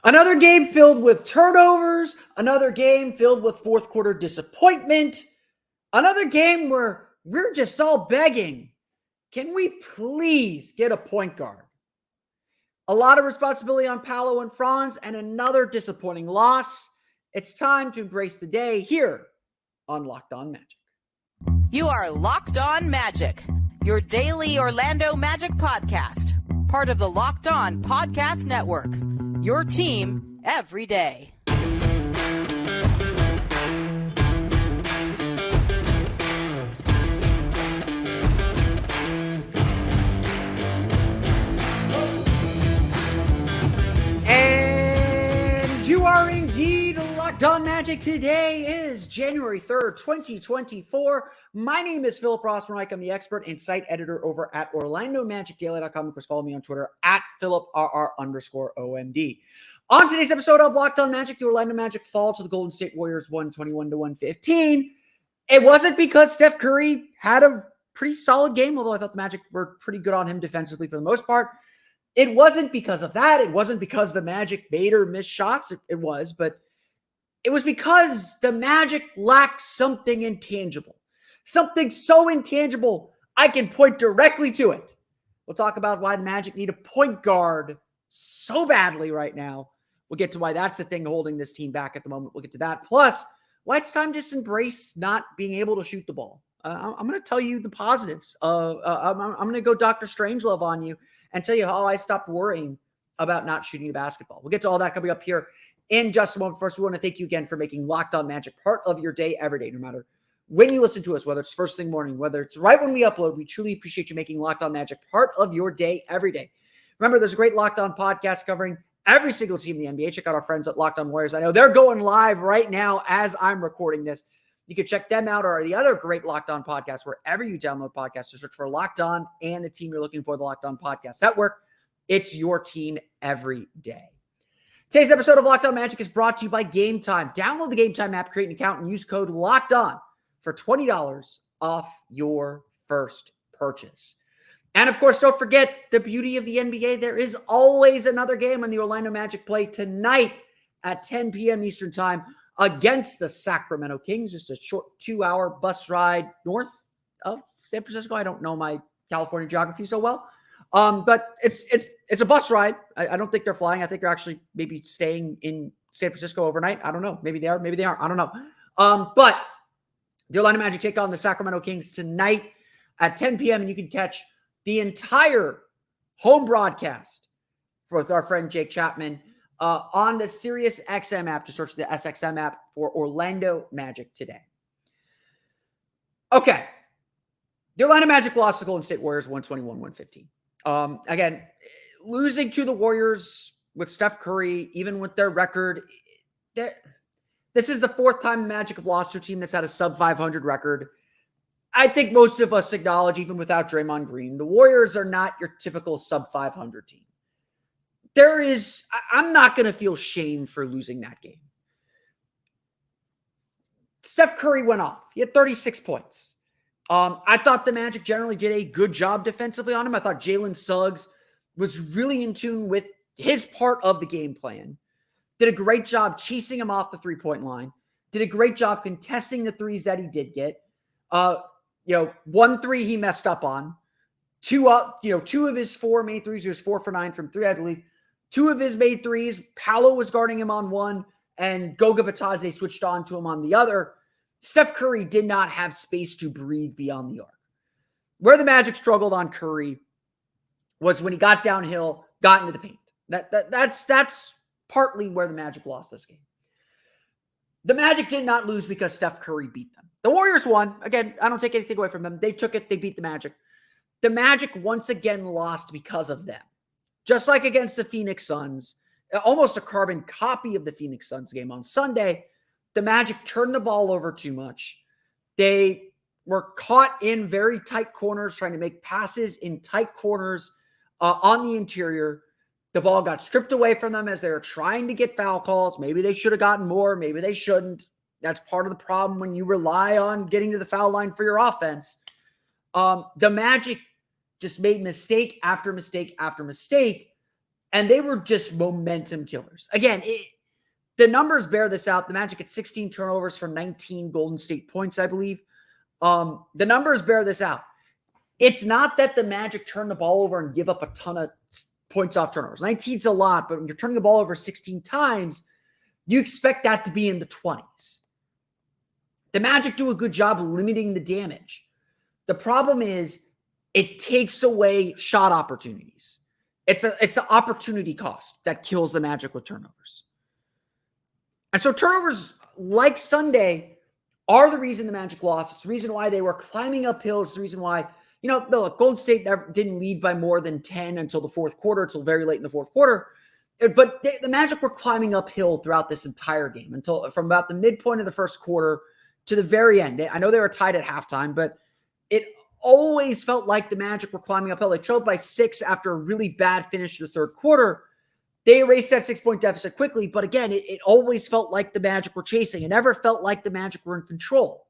Another game filled with turnovers, another game filled with fourth quarter disappointment, another game where we're just all begging, can we please get a point guard? A lot of responsibility on Paolo and Franz, and another disappointing loss. It's time to embrace the day here on Locked On Magic. You are Locked On Magic, your daily Orlando Magic podcast, part of the Locked On Podcast Network, your team every day. And you are indeed Locked On Magic. Today is January 3rd, 2024. My name is Philip Rossman-Reich. I'm the expert and site editor over at OrlandoMagicDaily.com. Of course, follow me on Twitter at PhilipRR_OMD. On today's episode of Locked On Magic, the Orlando Magic fall to the Golden State Warriors 121-115. It wasn't because Steph Curry had a pretty solid game, although I thought the Magic were pretty good on him defensively for the most part. It wasn't because of that. It wasn't because the Magic made or missed shots. It was, but it was because the Magic lacked something intangible. Something so intangible, I can point directly to it. We'll talk about why the Magic need a point guard so badly right now. We'll get to why that's the thing holding this team back at the moment. We'll get to that. Plus, why it's time to just embrace not being able to shoot the ball. I'm going to tell you the positives. I'm going to go Dr. Strangelove on you and tell you how I stopped worrying about not shooting the basketball. We'll get to all that coming up here in just a moment. First, we want to thank you again for making Locked On Magic part of your day every day, no matter when you listen to us, whether it's first thing morning, whether it's right when we upload. We truly appreciate you making Locked On Magic part of your day every day. Remember, there's a great Locked On podcast covering every single team in the NBA. Check out our friends at Locked On Warriors. I know they're going live right now as I'm recording this. You can check them out or the other great Locked On podcasts wherever you download podcasts. Just search for Locked On and the team you're looking for, the Locked On Podcast Network. It's your team every day. Today's episode of Locked On Magic is brought to you by Gametime. Download the Gametime app, create an account, and use code LOCKEDON for $20 off your first purchase. And of course, don't forget the beauty of the NBA. There is always another game when the Orlando Magic play tonight at 10 p.m. Eastern Time against the Sacramento Kings. Just a short 2-hour bus ride north of San Francisco. I don't know my California geography so well. But it's a bus ride. I don't think they're flying. I think they're actually maybe staying in San Francisco overnight. I don't know. Maybe they are. Maybe they aren't. I don't know. But the Orlando Magic take on the Sacramento Kings tonight at 10 p.m. And you can catch the entire home broadcast with our friend Jake Chapman on the SiriusXM app. Just search the SXM app for Orlando Magic today. Okay. The Orlando Magic lost to the Golden State Warriors 121-115. Again, losing to the Warriors with Steph Curry, even with their record, this is the fourth time the Magic have lost to a team that's had a sub-500 record. I think most of us acknowledge, even without Draymond Green, the Warriors are not your typical sub-500 team. I'm not going to feel shame for losing that game. Steph Curry went off. He had 36 points. I thought the Magic generally did a good job defensively on him. I thought Jalen Suggs was really in tune with his part of the game plan. Did a great job chasing him off the three-point line. Did a great job contesting the threes that he did get. 1 3 he messed up on. Two of his 4 made threes. He was 4 for 9 from 3, I believe. 2 of his made threes. Paolo was guarding him on one, and Goga Bitadze switched on to him on the other. Steph Curry did not have space to breathe beyond the arc. Where the Magic struggled on Curry was when he got downhill, got into the paint. That's partly where the Magic lost this game. The Magic did not lose because Steph Curry beat them. The Warriors won. Again, I don't take anything away from them. They took it. They beat the Magic. The Magic once again lost because of them. Just like against the Phoenix Suns, almost a carbon copy of the Phoenix Suns game on Sunday, the Magic turned the ball over too much. They were caught in very tight corners, trying to make passes in tight corners on the interior. The ball got stripped away from them as they were trying to get foul calls. Maybe they should have gotten more. Maybe they shouldn't. That's part of the problem when you rely on getting to the foul line for your offense. The Magic just made mistake after mistake after mistake. And they were just momentum killers. Again, the numbers bear this out. The Magic had 16 turnovers for 19 Golden State points, I believe. The numbers bear this out. It's not that the Magic turn the ball over and give up a ton of points off turnovers. 19's a lot, but when you're turning the ball over 16 times, you expect that to be in the 20s. The Magic do a good job of limiting the damage. The problem is it takes away shot opportunities. It's the opportunity cost that kills the Magic with turnovers. And so turnovers like Sunday are the reason the Magic lost. It's the reason why they were climbing uphill. It's the reason why, the Golden State didn't lead by more than 10 until the fourth quarter, until very late in the fourth quarter. But the Magic were climbing uphill throughout this entire game from about the midpoint of the first quarter to the very end. I know they were tied at halftime, but it always felt like the Magic were climbing uphill. They trailed by 6 after a really bad finish to the third quarter. They erased that 6-point deficit quickly, but again, it always felt like the Magic were chasing. It never felt like the Magic were in control.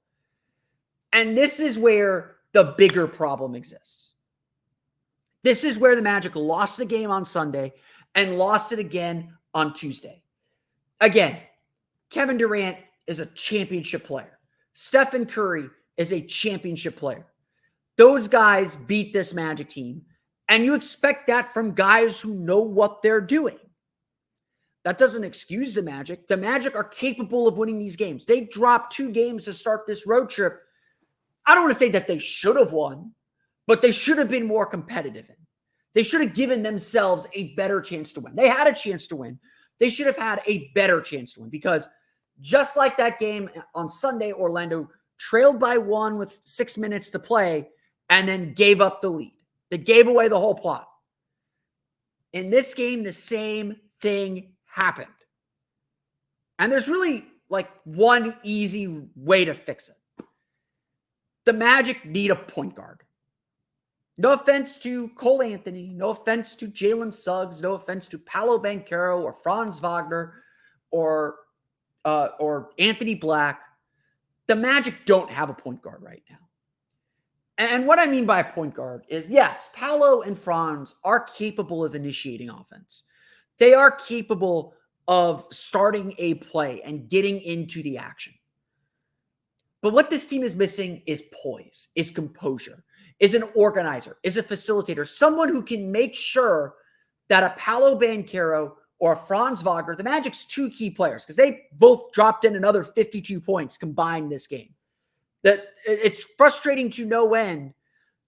And this is where the bigger problem exists. This is where the Magic lost the game on Sunday and lost it again on Tuesday. Again, Kevin Durant is a championship player. Stephen Curry is a championship player. Those guys beat this Magic team. And you expect that from guys who know what they're doing. That doesn't excuse the Magic. The Magic are capable of winning these games. They dropped 2 games to start this road trip. I don't want to say that they should have won, but they should have been more competitive in. They should have given themselves a better chance to win. They had a chance to win. They should have had a better chance to win because just like that game on Sunday, Orlando trailed by 1 with 6 minutes to play and then gave up the lead. They gave away the whole plot. In this game, the same thing happened. And there's really one easy way to fix it. The Magic need a point guard. No offense to Cole Anthony. No offense to Jalen Suggs. No offense to Paolo Banchero or Franz Wagner or Anthony Black. The Magic don't have a point guard right now. And what I mean by a point guard is, yes, Paolo and Franz are capable of initiating offense. They are capable of starting a play and getting into the action. But what this team is missing is poise, is composure, is an organizer, is a facilitator, someone who can make sure that a Paolo Banchero or a Franz Wagner, the Magic's 2 key players, because they both dropped in another 52 points combined this game. That it's frustrating to no end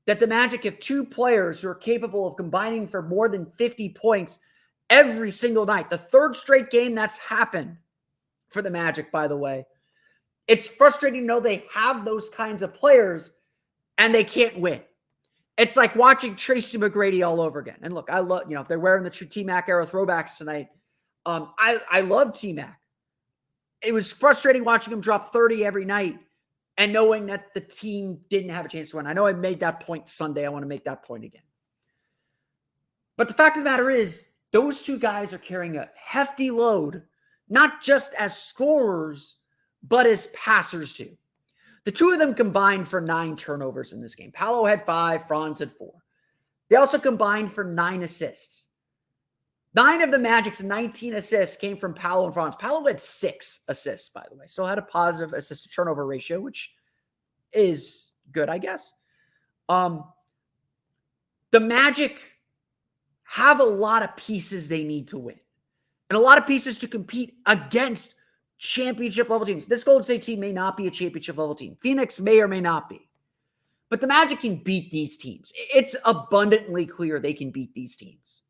that the Magic have 2 players who are capable of combining for more than 50 points every single night. The 3rd straight game that's happened for the Magic, by the way. It's frustrating to know they have those kinds of players and they can't win. It's like watching Tracy McGrady all over again. And look, I love, they're wearing the T-Mac era throwbacks tonight. I love T-Mac. It was frustrating watching him drop 30 every night and knowing that the team didn't have a chance to win. I know I made that point Sunday. I want to make that point again. But the fact of the matter is, those 2 guys are carrying a hefty load, not just as scorers, but as passers too. The 2 of them combined for 9 turnovers in this game. Paolo had 5, Franz had 4. They also combined for 9 assists. 9 of the Magic's 19 assists came from Paolo and Franz. Paolo had 6 assists, by the way. So had a positive assist to turnover ratio, which is good, I guess. The Magic have a lot of pieces they need to win. And a lot of pieces to compete against championship level teams. This Golden State team may not be a championship level team. Phoenix may or may not be. But the Magic can beat these teams. It's abundantly clear they can beat these teams.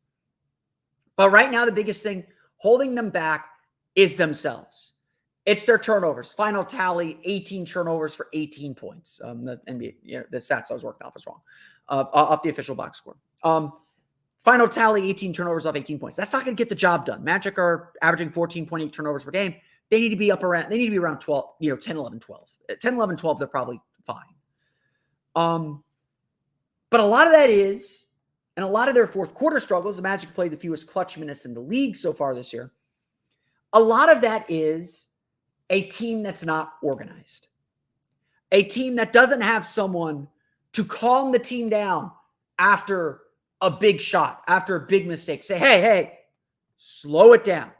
But right now, the biggest thing holding them back is themselves. It's their turnovers. Final tally, 18 turnovers for 18 points. The NBA, the stats I was working off is wrong. Off the official box score. Final tally, 18 turnovers off 18 points. That's not going to get the job done. Magic are averaging 14.8 turnovers per game. They need to be around 12, 10, 11, 12. 10, 11, 12, they're probably fine. But a lot of that is, and a lot of their fourth quarter struggles, the Magic played the fewest clutch minutes in the league so far this year. A lot of that is a team that's not organized. A team that doesn't have someone to calm the team down after a big shot, after a big mistake. Say, hey, slow it down.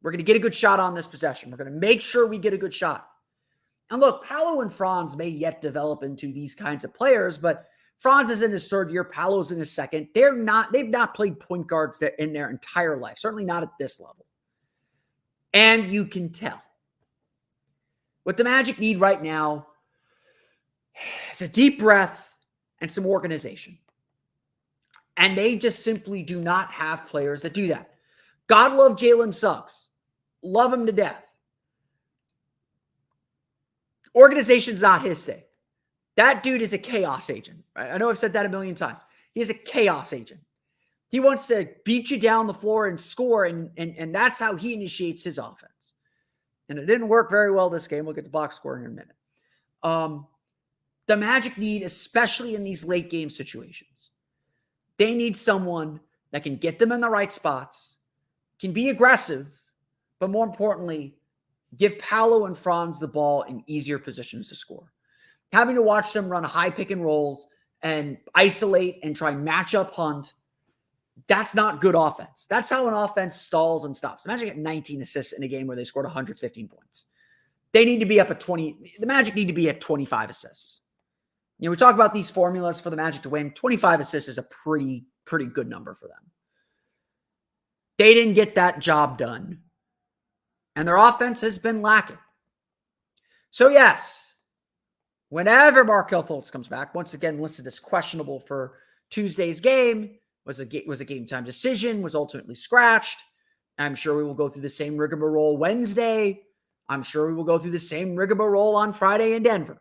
We're going to get a good shot on this possession. We're going to make sure we get a good shot. And look, Paolo and Franz may yet develop into these kinds of players, but Franz is in his third year. Paolo's in his second. They've not played point guards in their entire life, certainly not at this level. And you can tell. What the Magic need right now is a deep breath and some organization. And they just simply do not have players that do that. God love Jalen Suggs. Love him to death. Organization's not his thing. That dude is a chaos agent. I know I've said that a million times. He is a chaos agent. He wants to beat you down the floor and score, and that's how he initiates his offense. And it didn't work very well this game. We'll get to box score in a minute. The Magic need, especially in these late game situations, they need someone that can get them in the right spots, can be aggressive, but more importantly, give Paolo and Franz the ball in easier positions to score. Having to watch them run high pick and rolls and isolate and try matchup hunt, that's not good offense. That's how an offense stalls and stops. Imagine getting 19 assists in a game where they scored 115 points. They need to be up at 20. The Magic need to be at 25 assists. You know, we talk about these formulas for the Magic to win. 25 assists is a pretty good number for them. They didn't get that job done. And their offense has been lacking. So yes, whenever Markelle Fultz comes back, once again listed as questionable for Tuesday's game, was a game time decision, was ultimately scratched. I'm sure we will go through the same rigmarole Wednesday. I'm sure we will go through the same rigmarole on Friday in Denver.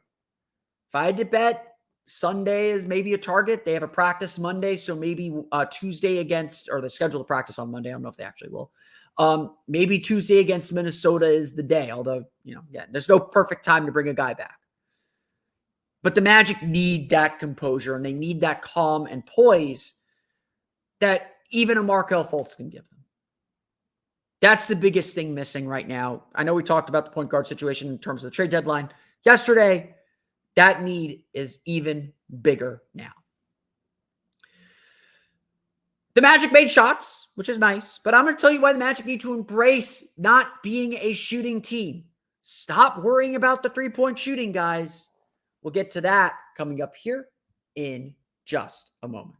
If I had to bet, Sunday is maybe a target. They have a practice Monday, so maybe Tuesday against, or the schedule to practice on Monday. I don't know if they actually will. Maybe Tuesday against Minnesota is the day, although, there's no perfect time to bring a guy back. But the Magic need that composure, and they need that calm and poise that even a Markelle Fultz can give them. That's the biggest thing missing right now. I know we talked about the point guard situation in terms of the trade deadline yesterday. That need is even bigger now. The Magic made shots, which is nice, but I'm going to tell you why the Magic need to embrace not being a shooting team. Stop worrying about the three-point shooting, guys. We'll get to that coming up here in just a moment.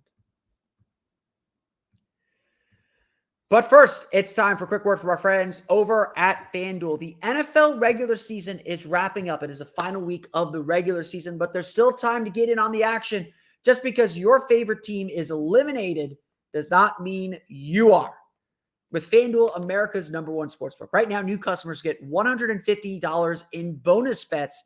But first, it's time for a quick word from our friends over at FanDuel. The NFL regular season is wrapping up. It is the final week of the regular season, but there's still time to get in on the action. Just because your favorite team is eliminated does not mean you are. With FanDuel, America's #1 sportsbook. Right now, new customers get $150 in bonus bets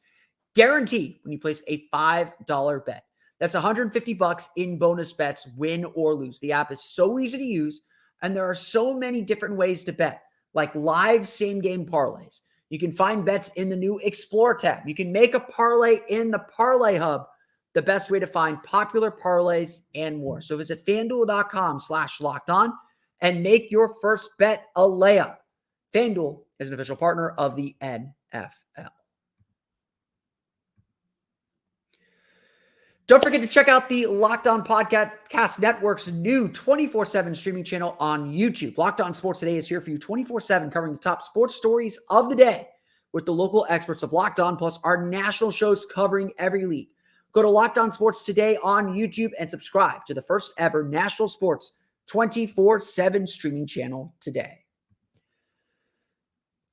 guaranteed when you place a $5 bet. That's $150 in bonus bets, win or lose. The app is so easy to use, and there are so many different ways to bet, like live same-game parlays. You can find bets in the new Explore tab. You can make a parlay in the Parlay Hub, the best way to find popular parlays and more. So visit FanDuel.com/lockedon and make your first bet a layup. FanDuel is an official partner of the NFL. Don't forget to check out the Locked On Podcast Network's new 24/7 streaming channel on YouTube. Locked On Sports Today is here for you 24/7, covering the top sports stories of the day with the local experts of Locked On, plus our national shows covering every league. Go to Locked On Sports Today on YouTube and subscribe to the first ever national sports 24/7 streaming channel today.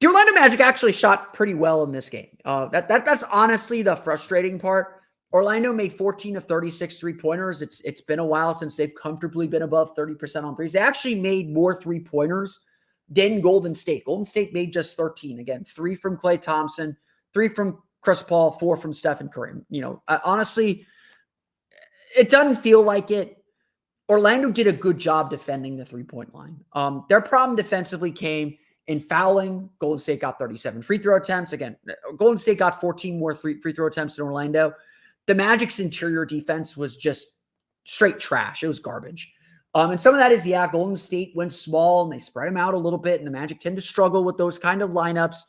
The Orlando Magic actually shot pretty well in this game. That's honestly the frustrating part. Orlando made 14 of 36 three-pointers. It's been a while since they've comfortably been above 30% on threes. They actually made more three-pointers than Golden State. Golden State made just 13. Again, 3 from Klay Thompson, 3 from Chris Paul, 4 from Stephen Curry. Honestly, it doesn't feel like it. Orlando did a good job defending the three-point line. Their problem defensively came in fouling. Golden State got 37 free throw attempts. Again, Golden State got 14 more free throw attempts than Orlando. The Magic's interior defense was just straight trash. It was garbage. And some of that is, Golden State went small and they spread them out a little bit, and the Magic tend to struggle with those kind of lineups.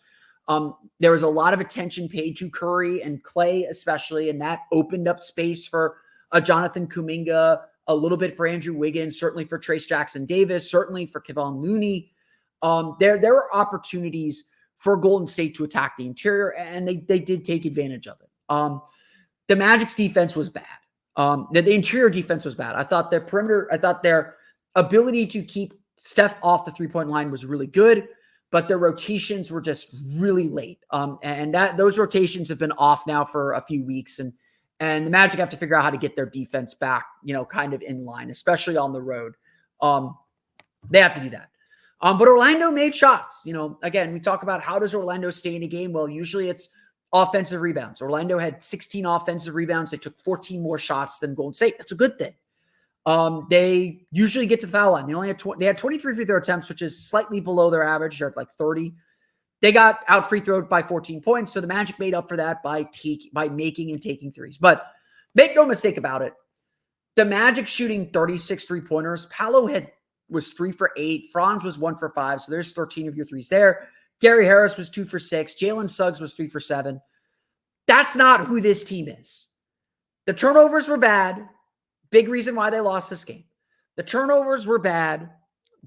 There was a lot of attention paid to Curry and Klay especially, and that opened up space for a Jonathan Kuminga, a little bit for Andrew Wiggins, certainly for Trace Jackson Davis, certainly for Kevon Looney. There were opportunities for Golden State to attack the interior, and they did take advantage of it. The Magic's defense was bad. The interior defense was bad. I thought their perimeter, I thought their ability to keep Steph off the three-point line was really good, but their rotations were just really late. And those rotations have been off now for a few weeks, and the Magic have to figure out how to get their defense back, kind of in line, especially on the road. They have to do that. But Orlando made shots. Again, we talk about how does Orlando stay in a game? Well, usually it's offensive rebounds. Orlando had 16 offensive rebounds. They took 14 more shots than Golden State. That's a good thing. They usually get to the foul line. They had 23 free throw attempts, which is slightly below their average. They're at like 30. They got out free throwed by 14 points. So the Magic made up for that by making and taking threes. But make no mistake about it. The Magic shooting 36 3-pointers. Paolo was 3 for 8. Franz was 1 for 5. So there's 13 of your threes there. Gary Harris was 2 for 6. Jalen Suggs was 3 for 7. That's not who this team is. The turnovers were bad. Big reason why they lost this game. The turnovers were bad.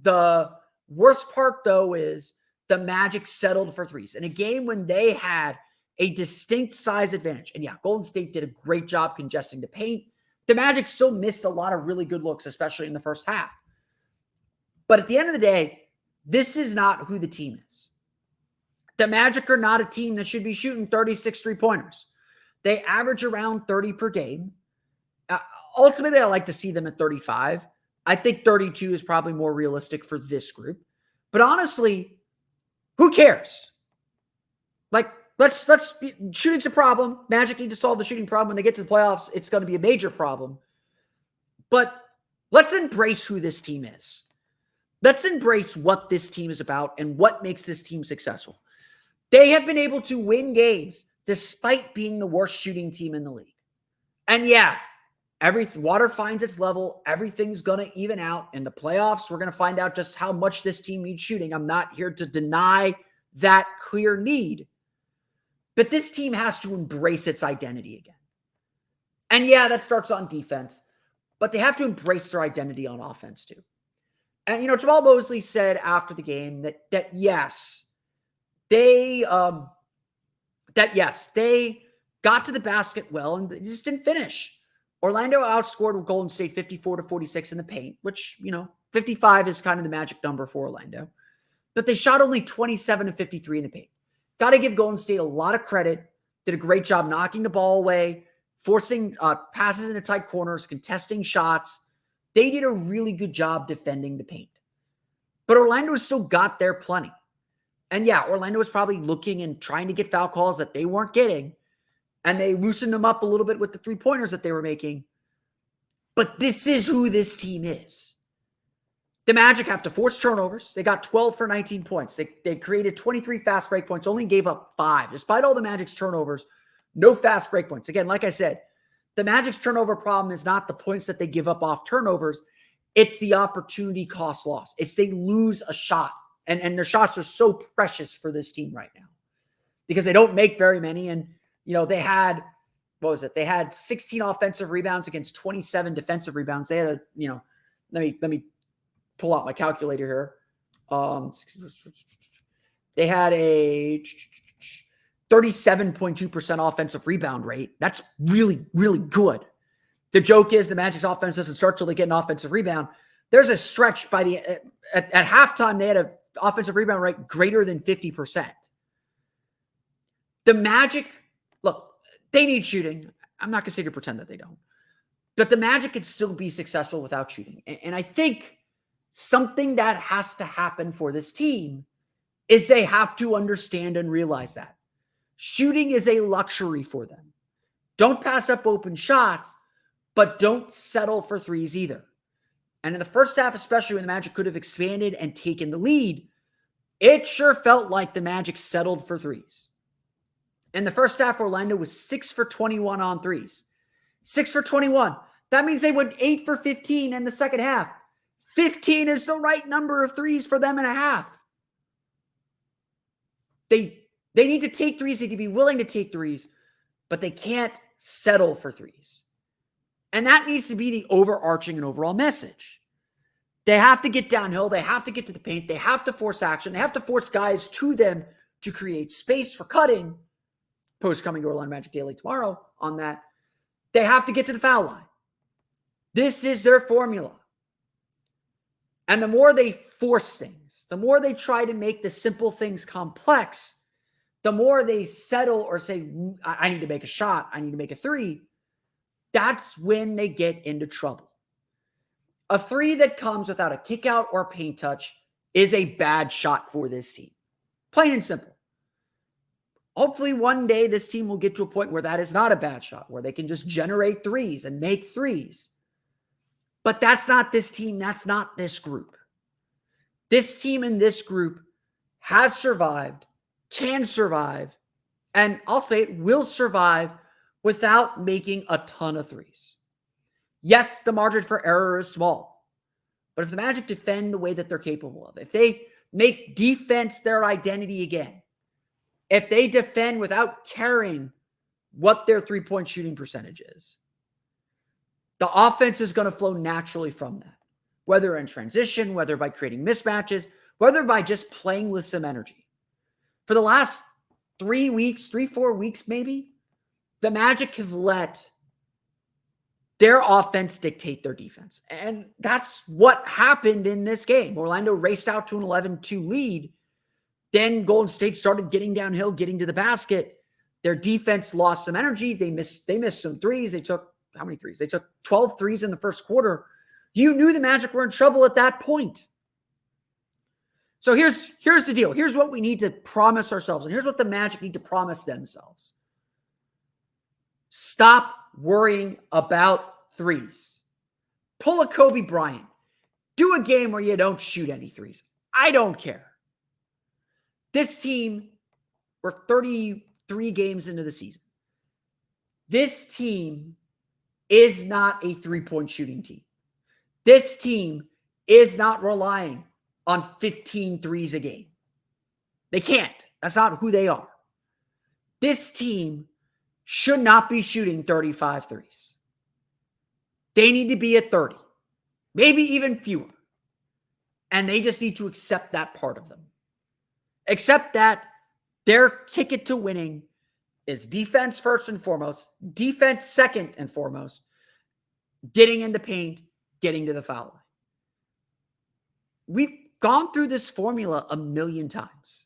The worst part, though, is the Magic settled for threes. In a game when they had a distinct size advantage. And yeah, Golden State did a great job congesting the paint. The Magic still missed a lot of really good looks, especially in the first half. But at the end of the day, this is not who the team is. The Magic are not a team that should be shooting 36 3-pointers. They average around 30 per game. Ultimately, I like to see them at 35. I think 32 is probably more realistic for this group. But honestly, who cares? Like, shooting's a problem. Magic need to solve the shooting problem. When they get to the playoffs, it's going to be a major problem. But let's embrace who this team is. Let's embrace what this team is about and what makes this team successful. They have been able to win games despite being the worst shooting team in the league. And yeah, water finds its level. Everything's going to even out. In the playoffs, we're going to find out just how much this team needs shooting. I'm not here to deny that clear need. But this team has to embrace its identity again. And yeah, that starts on defense. But they have to embrace their identity on offense too. And, Jamal Mosley said after the game that yes, they got to the basket well and they just didn't finish. Orlando outscored Golden State 54-46 in the paint, which, 55 is kind of the magic number for Orlando. But they shot only 27-53 in the paint. Got to give Golden State a lot of credit. Did a great job knocking the ball away, forcing passes into tight corners, contesting shots. They did a really good job defending the paint. But Orlando still got there plenty. And yeah, Orlando was probably looking and trying to get foul calls that they weren't getting. And they loosened them up a little bit with the three-pointers that they were making. But this is who this team is. The Magic have to force turnovers. They got 12 for 19 points. They created 23 fast break points, only gave up 5. Despite all the Magic's turnovers, no fast break points. Again, like I said, the Magic's turnover problem is not the points that they give up off turnovers. It's the opportunity cost loss. It's they lose a shot. And their shots are so precious for this team right now because they don't make very many. And, they had, They had 16 offensive rebounds against 27 defensive rebounds. They had let me pull out my calculator here. They had a 37.2% offensive rebound rate. That's really, really good. The joke is the Magic's offense doesn't start till they get an offensive rebound. There's a stretch at halftime. They had an offensive rebound rate greater than 50%. The Magic, look, they need shooting. I'm not going to say to pretend that they don't. But the Magic can still be successful without shooting. And I think something that has to happen for this team is they have to understand and realize that. Shooting is a luxury for them. Don't pass up open shots, but don't settle for threes either. And in the first half, especially when the Magic could have expanded and taken the lead, it sure felt like the Magic settled for threes. In the first half, Orlando was 6 for 21 on threes. 6 for 21. That means they went 8 for 15 in the second half. 15 is the right number of threes for them in a half. They need to take threes. They need to be willing to take threes, but they can't settle for threes. And that needs to be the overarching and overall message. They have to get downhill. They have to get to the paint. They have to force action. They have to force guys to them to create space for cutting. Post coming to Orlando Magic Daily tomorrow on that. They have to get to the foul line. This is their formula. And the more they force things, the more they try to make the simple things complex, the more they settle or say, I need to make a shot, I need to make a three, that's when they get into trouble. A three that comes without a kick out or paint touch is a bad shot for this team. Plain and simple. Hopefully one day this team will get to a point where that is not a bad shot, where they can just generate threes and make threes. But that's not this team. That's not this group. This team and this group has survived, can survive, and I'll say it will survive without making a ton of threes. Yes, the margin for error is small, but if the Magic defend the way that they're capable of, if they make defense their identity again, if they defend without caring what their three-point shooting percentage is, the offense is going to flow naturally from that, whether in transition, whether by creating mismatches, whether by just playing with some energy. For the last 4 weeks maybe, the Magic have let their offense dictate their defense. And that's what happened in this game. Orlando raced out to an 11-2 lead. Then Golden State started getting downhill, getting to the basket. Their defense lost some energy. They missed some threes. They took how many threes? They took 12 threes in the first quarter. You knew the Magic were in trouble at that point. So here's the deal. Here's what we need to promise ourselves. And here's what the Magic need to promise themselves. Stop worrying about threes. Pull a Kobe Bryant. Do a game where you don't shoot any threes. I don't care. This team, we're 33 games into the season. This team is not a three-point shooting team. This team is not relying on 15 threes a game. They can't. That's not who they are. This team should not be shooting 35 threes. They need to be at 30, maybe even fewer. And they just need to accept that part of them. Accept that their ticket to winning is defense first and foremost, defense second and foremost, getting in the paint, getting to the foul line. We've gone through this formula a million times.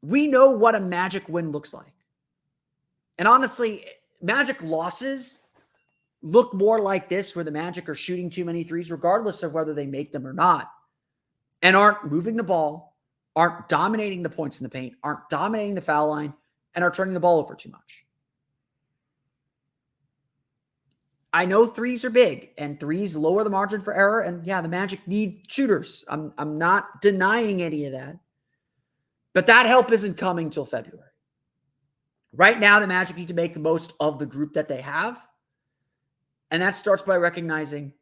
We know what a Magic win looks like. And honestly, Magic losses look more like this, where the Magic are shooting too many threes, regardless of whether they make them or not, and aren't moving the ball, aren't dominating the points in the paint, aren't dominating the foul line, and are turning the ball over too much. I know threes are big, and threes lower the margin for error, and yeah, the Magic need shooters. I'm not denying any of that. But that help isn't coming till February. Right now, the Magic need to make the most of the group that they have. And that starts by recognizing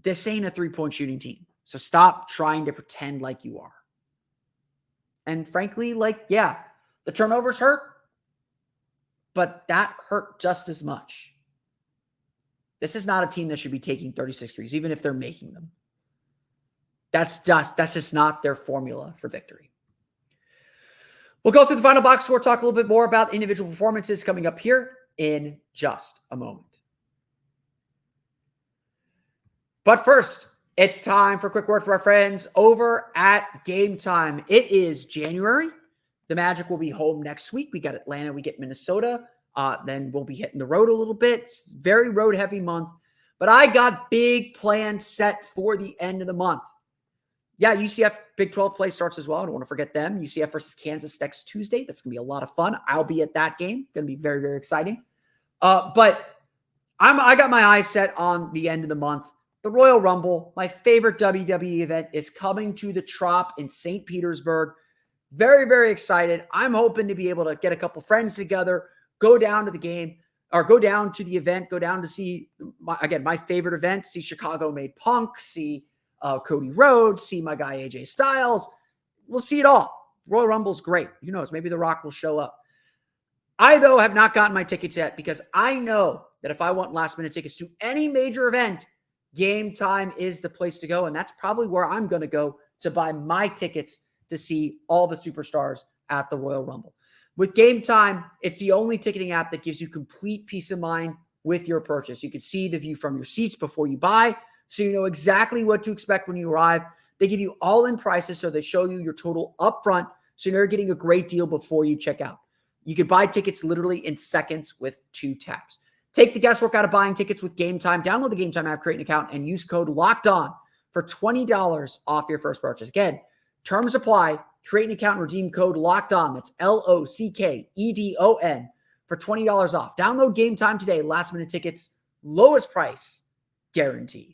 this ain't a three-point shooting team. So stop trying to pretend like you are. And frankly, the turnovers hurt, but that hurt just as much. This is not a team that should be taking 36 threes, even if they're making them. That's just not their formula for victory. We'll go through the final box score, talk a little bit more about individual performances coming up here in just a moment. But first, it's time for a quick word for our friends over at Gametime. It is January. The Magic will be home next week. We got Atlanta, we get Minnesota. Then we'll be hitting the road a little bit. It's a very road-heavy month. But I got big plans set for the end of the month. Yeah, UCF Big 12 play starts as well. I don't want to forget them. UCF versus Kansas next Tuesday. That's going to be a lot of fun. I'll be at that game. Going to be very, very exciting. But I got my eyes set on the end of the month. The Royal Rumble, my favorite WWE event, is coming to the Trop in St. Petersburg. Very, very excited. I'm hoping to be able to get a couple friends together, go down to the game, or go down to the event, go down to see, my favorite event, see Chicago Made Punk, see Cody Rhodes, see my guy AJ Styles. We'll see it all. Royal Rumble's great. Who knows? Maybe The Rock will show up. I, though, have not gotten my tickets yet because I know that if I want last-minute tickets to any major event, Gametime is the place to go, and that's probably where I'm going to go to buy my tickets to see all the superstars at the Royal Rumble. With Gametime, it's the only ticketing app that gives you complete peace of mind with your purchase. You can see the view from your seats before you buy, so you know exactly what to expect when you arrive. They give you all-in prices, so they show you your total upfront, so you're getting a great deal before you check out. You can buy tickets literally in seconds with 2 taps. Take the guesswork out of buying tickets with Gametime. Download the Gametime app, create an account, and use code LOCKEDON for $20 off your first purchase. Again, terms apply. Create an account and redeem code LOCKEDON. That's LOCKEDON for $20 off. Download Gametime today. Last-minute tickets, lowest price, guaranteed.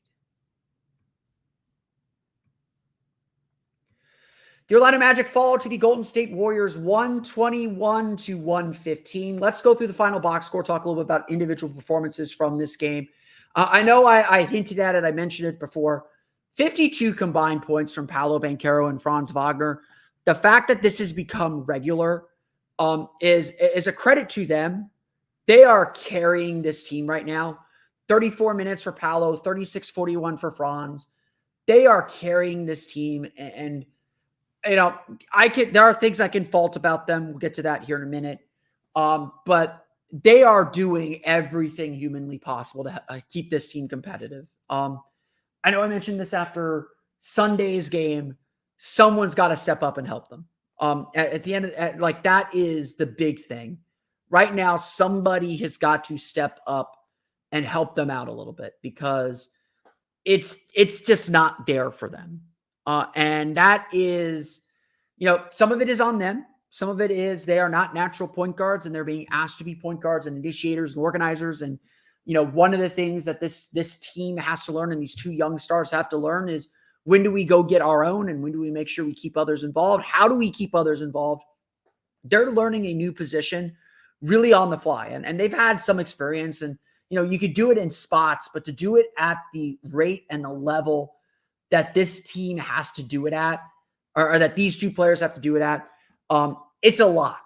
The Orlando Magic fall to the Golden State Warriors 121-115. Let's go through the final box score, talk a little bit about individual performances from this game. I know I hinted at it. I mentioned it before. 52 combined points from Paolo, Banchero, and Franz Wagner. The fact that this has become regular is a credit to them. They are carrying this team right now. 34 minutes for Paolo, 36-41 for Franz. They are carrying this team, and you know, there are things I can fault about them. We'll get to that here in a minute. But they are doing everything humanly possible to keep this team competitive. I know I mentioned this after Sunday's game. Someone's got to step up and help them. At the end of that is the big thing. Right now, somebody has got to step up and help them out a little bit because it's just not there for them. And that is, some of it is on them. Some of it is they are not natural point guards and they're being asked to be point guards and initiators and organizers. And, one of the things that this team has to learn and these 2 young stars have to learn is when do we go get our own and when do we make sure we keep others involved? How do we keep others involved? They're learning a new position really on the fly. And they've had some experience and, you could do it in spots, but to do it at the rate and the level that this team has to do it at, or that these 2 players have to do it at, it's a lot.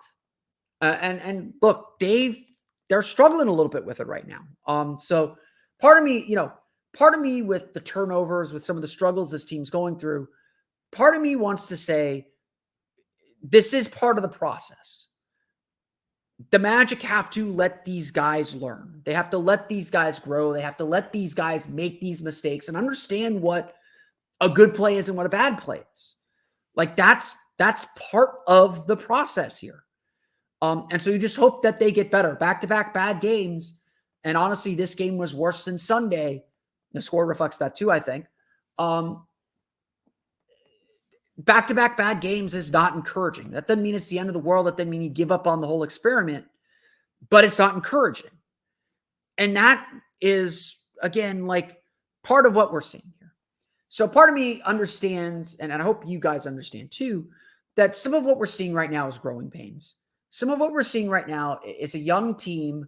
And look, they're struggling a little bit with it right now. So part of me with the turnovers, with some of the struggles this team's going through, part of me wants to say this is part of the process. The Magic have to let these guys learn. They have to let these guys grow. They have to let these guys make these mistakes and understand what a good play is and what a bad play is. That's part of the process here. And so you just hope that they get better. Back-to-back bad games. And honestly, this game was worse than Sunday. The score reflects that too, I think. Back-to-back bad games is not encouraging. That doesn't mean it's the end of the world. That doesn't mean you give up on the whole experiment. But it's not encouraging. And that is, again, part of what we're seeing here. So part of me understands, and I hope you guys understand too, that some of what we're seeing right now is growing pains. Some of what we're seeing right now is a young team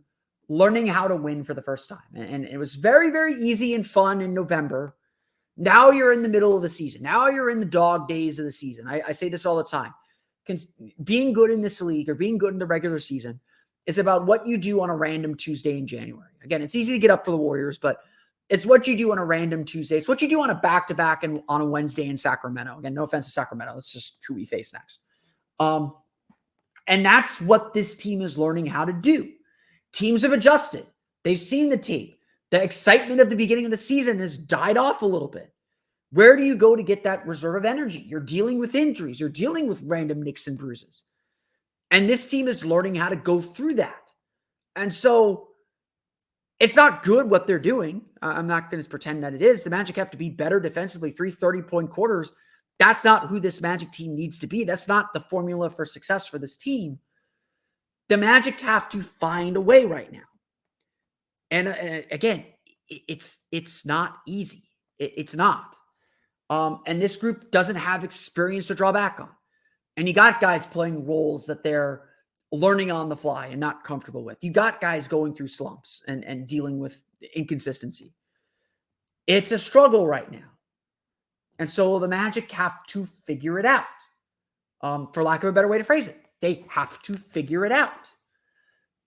learning how to win for the first time. And it was very, very easy and fun in November. Now you're in the middle of the season. Now you're in the dog days of the season. I say this all the time. Being good in this league or being good in the regular season is about what you do on a random Tuesday in January. Again, it's easy to get up for the Warriors, but it's what you do on a random Tuesday. It's what you do on a back-to-back and on a Wednesday in Sacramento. Again, no offense to Sacramento. It's just who we face next. And that's what this team is learning how to do. Teams have adjusted. They've seen the tape. The excitement of the beginning of the season has died off a little bit. Where do you go to get that reserve of energy? You're dealing with injuries. You're dealing with random nicks and bruises. And this team is learning how to go through that. And so it's not good what they're doing. I'm not going to pretend that it is. The Magic have to be better defensively. 3 30-point quarters. That's not who this Magic team needs to be. That's not the formula for success for this team. The Magic have to find a way right now. And again, it's not easy. It's not. And this group doesn't have experience to draw back on. And you got guys playing roles that they're learning on the fly and not comfortable with. You got guys going through slumps and dealing with inconsistency. It's a struggle right now. And so the Magic have to figure it out. For lack of a better way to phrase it, they have to figure it out.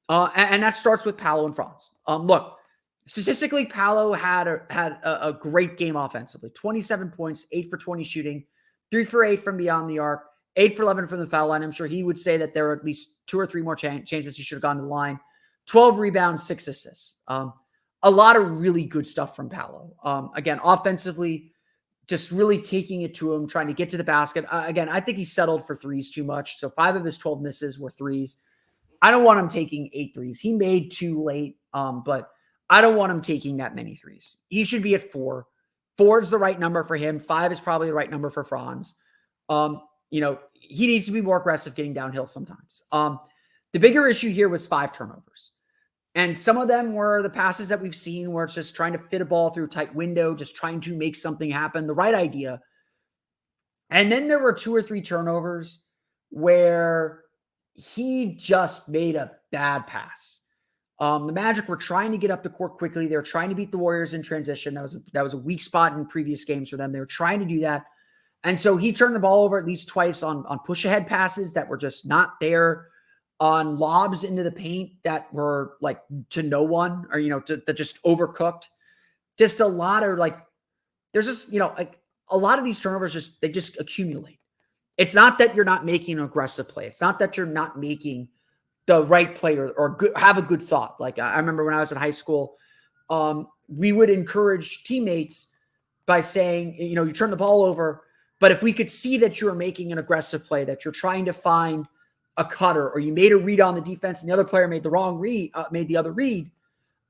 And that starts with Paolo and Franz. Look, statistically, Paolo had a great game offensively. 27 points, 8 for 20 shooting, 3 for 8 from beyond the arc, 8 for 11 from the foul line. I'm sure he would say that there were at least 2 or 3 more chances he should have gone to the line. 12 rebounds, 6 assists. A lot of really good stuff from Paolo. Again, offensively, just really taking it to him, trying to get to the basket. Again, I think he settled for threes too much. So 5 of his 12 misses were threes. I don't want him taking 8 threes. He made 2 late, but I don't want him taking that many threes. He should be at 4. 4 is the right number for him. 5 is probably the right number for Franz. He needs to be more aggressive getting downhill sometimes. The bigger issue here was 5 turnovers. And some of them were the passes that we've seen where it's just trying to fit a ball through a tight window, just trying to make something happen, the right idea. And then there were 2 or 3 turnovers where he just made a bad pass. The Magic were trying to get up the court quickly. They were trying to beat the Warriors in transition. That was a weak spot in previous games for them. They were trying to do that. And so he turned the ball over at least twice on push-ahead passes that were just not there, on lobs into the paint that were like to no one, or, that just overcooked. Just a lot of there's just, a lot of these turnovers they just accumulate. It's not that you're not making an aggressive play. It's not that you're not making the right play or have a good thought. Like I remember when I was in high school, we would encourage teammates by saying, you turn the ball over, but if we could see that you are making an aggressive play, that you're trying to find a cutter, or you made a read on the defense and the other player made the wrong read, made the other read,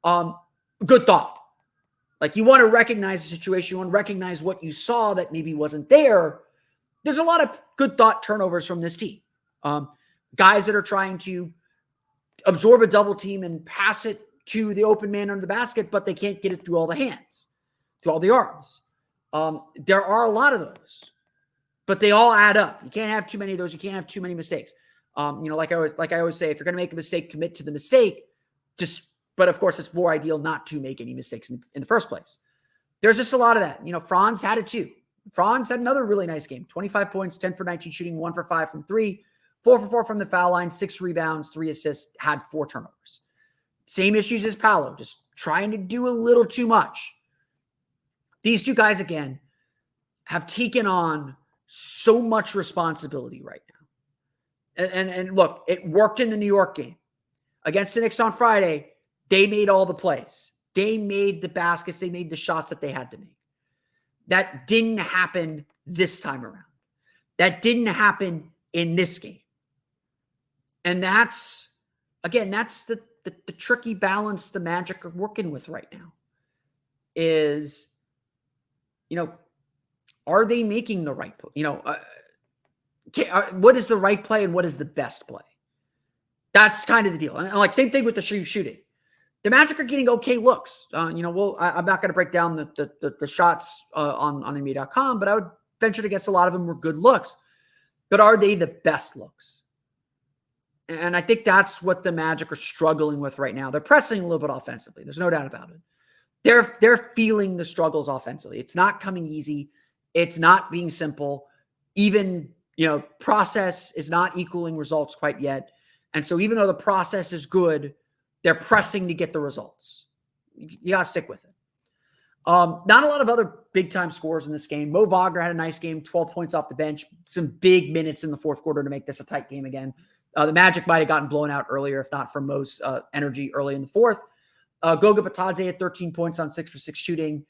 good thought. Like, you want to recognize the situation. You want to recognize what you saw that maybe wasn't there. There's a lot of good thought turnovers from this team. Guys that are trying to absorb a double team and pass it to the open man under the basket, but they can't get it through all the hands, through all the arms. There are a lot of those, but they all add up. You can't have too many of those. You can't have too many mistakes. Like I always say, if you're going to make a mistake, commit to the mistake. But of course, it's more ideal not to make any mistakes in the first place. There's just a lot of that. Franz had it too. Franz had another really nice game. 25 points, 10 for 19 shooting, 1 for 5 from 3, 4 for 4 from the foul line, 6 rebounds, 3 assists, had 4 turnovers. Same issues as Paolo, just trying to do a little too much. These 2 guys, again, have taken on so much responsibility right now. And look, it worked in the New York game. Against the Knicks on Friday, they made all the plays. They made the baskets. They made the shots that they had to make. That didn't happen this time around. That didn't happen in this game. And that's the tricky balance the Magic are working with right now. Is, are they making the right play? What is the right play and what is the best play? That's kind of the deal. And same thing with the shooting. The Magic are getting okay looks. I'm not going to break down the shots on NBA.com, but I would venture to guess a lot of them were good looks. But are they the best looks? And I think that's what the Magic are struggling with right now. They're pressing a little bit offensively. There's no doubt about it. They're feeling the struggles offensively. It's not coming easy. It's not being simple. Even, process is not equaling results quite yet. And so even though the process is good, they're pressing to get the results. You got to stick with it. Not a lot of other big-time scores in this game. Mo Wagner had a nice game, 12 points off the bench, some big minutes in the fourth quarter to make this a tight game again. The Magic might have gotten blown out earlier, if not for Mo's energy early in the fourth. Goga Bitadze had 13 points on 6 for 6 shooting,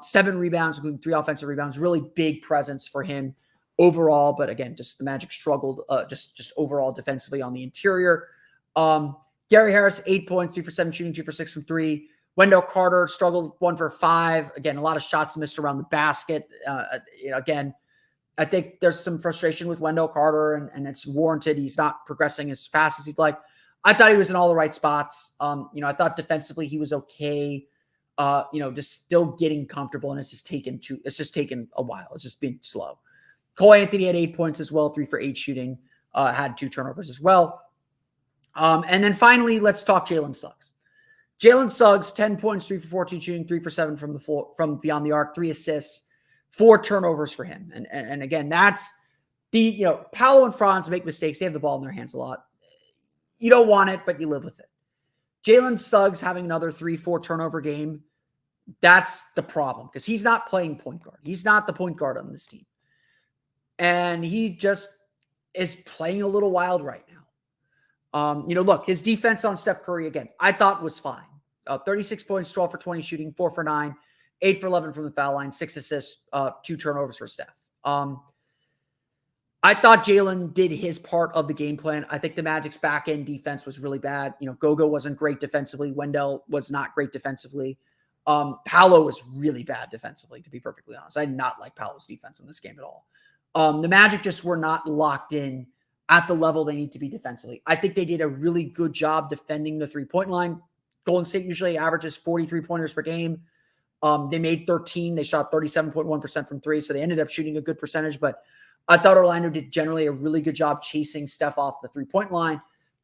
7 rebounds, including 3 offensive rebounds. Really big presence for him overall. But again, just the Magic struggled just overall defensively on the interior. Gary Harris, 8 points, 3 for 7 shooting, 2 for 6 from 3. Wendell Carter struggled 1 for 5. Again, a lot of shots missed around the basket. Again, I think there's some frustration with Wendell Carter, and it's warranted. He's not progressing as fast as he'd like. I thought he was in all the right spots. I thought defensively he was okay. Just still getting comfortable, and it's just taken a while. It's just been slow. Cole Anthony had 8 points as well, 3 for 8 shooting, had 2 turnovers as well. And then finally, let's talk Jalen Suggs. Jalen Suggs, 10 points, 3 for 14 shooting, 3 for 7 from beyond the arc, 3 assists, 4 turnovers for him. And again, that's Paolo and Franz make mistakes. They have the ball in their hands a lot. You don't want it, but you live with it. Jalen Suggs having another 3-4 turnover game, that's the problem because he's not playing point guard. He's not the point guard on this team. And he just is playing a little wild right now. Look, his defense on Steph Curry, again, I thought was fine. 36 points, 12 for 20 shooting, 4 for 9, 8 for 11 from the foul line, 6 assists, 2 turnovers for Steph. I thought Jalen did his part of the game plan. I think the Magic's back end defense was really bad. Gogo wasn't great defensively. Wendell was not great defensively. Paolo was really bad defensively, to be perfectly honest. I did not like Paolo's defense in this game at all. The Magic just were not locked in at the level they need to be defensively. I think they did a really good job defending the 3-point line. Golden State usually averages 43 pointers per game. They made 13. They shot 37.1% from 3, so they ended up shooting a good percentage, but I thought Orlando did generally a really good job chasing Steph off the 3-point line,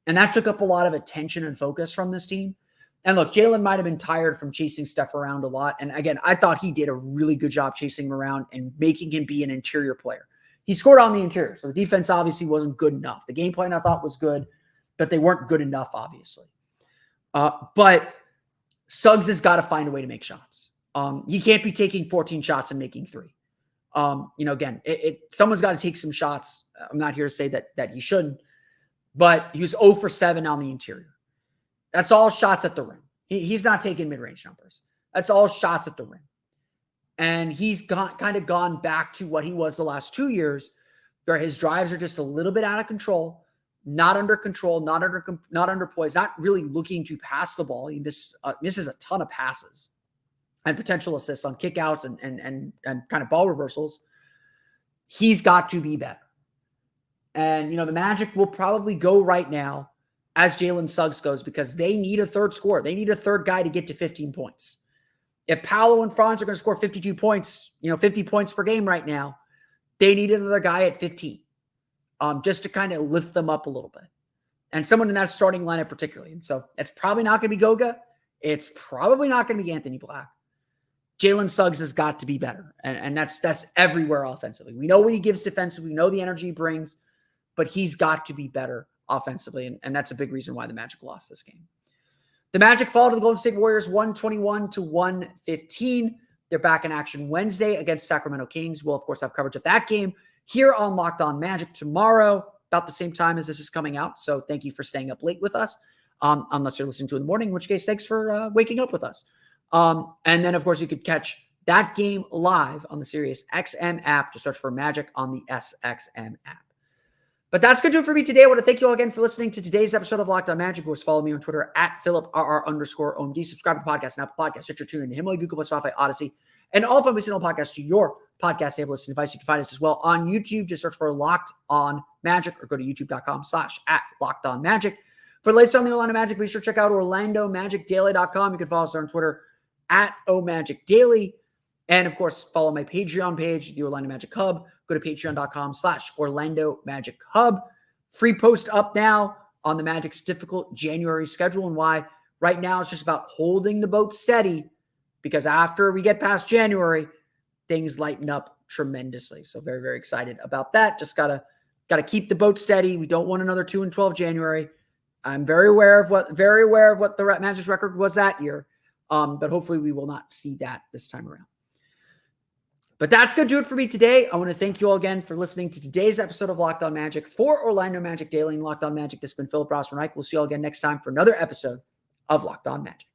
and that took up a lot of attention and focus from this team. And look, Jalen might have been tired from chasing Steph around a lot, and again, I thought he did a really good job chasing him around and making him be an interior player. He scored on the interior, so the defense obviously wasn't good enough. The game plan I thought was good, but they weren't good enough, obviously. But Suggs has got to find a way to make shots. He can't be taking 14 shots and making 3. Again, someone's got to take some shots. I'm not here to say that he shouldn't, but he was 0 for 7 on the interior. That's all shots at the rim. He's not taking mid-range numbers. That's all shots at the rim. And he's kind of gone back to what he was the last 2 years, where his drives are just a little bit out of control, not under control, not under poise, not really looking to pass the ball. He misses a ton of passes and potential assists on kickouts and kind of ball reversals. He's got to be better. And, the Magic will probably go right now as Jalen Suggs goes because they need a third scorer. They need a third guy to get to 15 points. If Paolo and Franz are going to score 52 points, 50 points per game right now, they need another guy at 15 just to kind of lift them up a little bit. And someone in that starting lineup particularly. And so it's probably not going to be Goga. It's probably not going to be Anthony Black. Jalen Suggs has got to be better. And that's everywhere offensively. We know what he gives defensively. We know the energy he brings, but he's got to be better offensively. And that's a big reason why the Magic lost this game. The Magic fall to the Golden State Warriors 121-115. They're back in action Wednesday against Sacramento Kings. We'll, of course, have coverage of that game here on Locked On Magic tomorrow, about the same time as this is coming out. So thank you for staying up late with us, unless you're listening to it in the morning, in which case, thanks for waking up with us. And then, of course, you could catch that game live on the Sirius XM app. Just search for Magic on the SXM app. But that's going to do it for me today. I want to thank you all again for listening to today's episode of Locked On Magic. Of course, follow me on Twitter at @PhilipRR_OMD. Subscribe to the podcast and Apple Podcasts. Stitcher, TuneIn, Himalaya, Google, Spotify, Odyssey, and all of them single podcasts to your podcast able listening device. You can find us as well on YouTube. Just search for Locked On Magic or go to youtube.com/@LockedOnMagic. For the latest on the Orlando Magic, be sure to check out OrlandoMagicDaily.com. You can follow us on Twitter @OMagicDaily. And of course, follow my Patreon page, the Orlando Magic Hub. Go to patreon.com/Orlando Magic Hub. Free post up now on the Magic's difficult January schedule and why right now it's just about holding the boat steady, because after we get past January, things lighten up tremendously. So very, very excited about that. Just gotta keep the boat steady. We don't want another 2-12 January. I'm very aware of what the Magic's record was that year. But hopefully we will not see that this time around. But that's going to do it for me today. I want to thank you all again for listening to today's episode of Locked On Magic. For Orlando Magic Daily and Locked On Magic, this has been Philip Rossman-Reich. We'll see you all again next time for another episode of Locked On Magic.